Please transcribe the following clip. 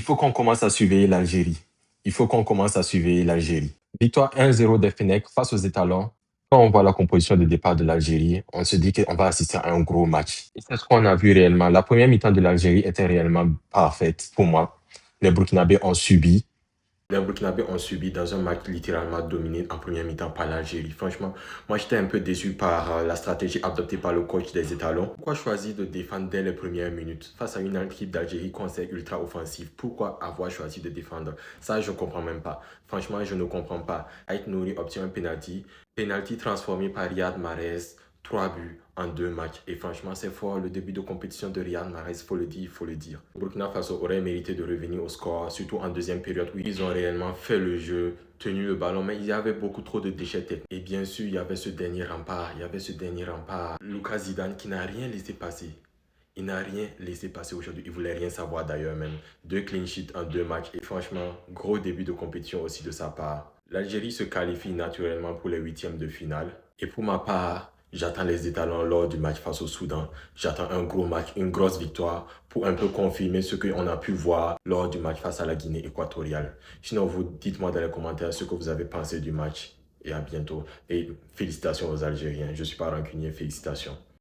Il faut qu'on commence à surveiller l'Algérie. Il faut qu'on commence à surveiller l'Algérie. Victoire 1-0 des Fennecs face aux Étalons. Quand on voit la composition de départ de l'Algérie, on se dit qu'on va assister à un gros match. Et c'est ce qu'on a vu réellement. La première mi-temps de l'Algérie était réellement parfaite pour moi. Les Burkinabés ont subi. Les Burkinabés ont subi dans un match littéralement dominé en première mi-temps par l'Algérie. Franchement, moi j'étais un peu déçu par la stratégie adoptée par le coach des Étalons. Pourquoi choisir de défendre dès les premières minutes face à une équipe d'Algérie qu'on sait ultra offensive? Pourquoi avoir choisi de défendre? Ça, je ne comprends même pas. Franchement, je ne comprends pas. Ait Nouri obtient un penalty. Penalty transformé par Riyad Mahrez. 3 buts en 2 matchs. Et franchement, c'est fort. Le début de compétition de Riyad Mahrez, il faut le dire, il faut le dire. Burkina Faso aurait mérité de revenir au score, surtout en deuxième période où ils ont réellement fait le jeu, tenu le ballon, mais il y avait beaucoup trop de déchets techniques. Et bien sûr, il y avait ce dernier rempart. Lucas Zidane qui n'a rien laissé passer. Il n'a rien laissé passer aujourd'hui. Il voulait rien savoir d'ailleurs même. 2 clean sheets en 2 matchs. Et franchement, gros début de compétition aussi de sa part. L'Algérie se qualifie naturellement pour les huitièmes de finale. Et pour ma part, j'attends les étalons lors du match face au Soudan. J'attends un gros match, une grosse victoire pour un peu confirmer ce qu'on a pu voir lors du match face à la Guinée équatoriale. Sinon, vous dites-moi dans les commentaires ce que vous avez pensé du match. Et à bientôt. Et félicitations aux Algériens. Je ne suis pas rancunier, félicitations.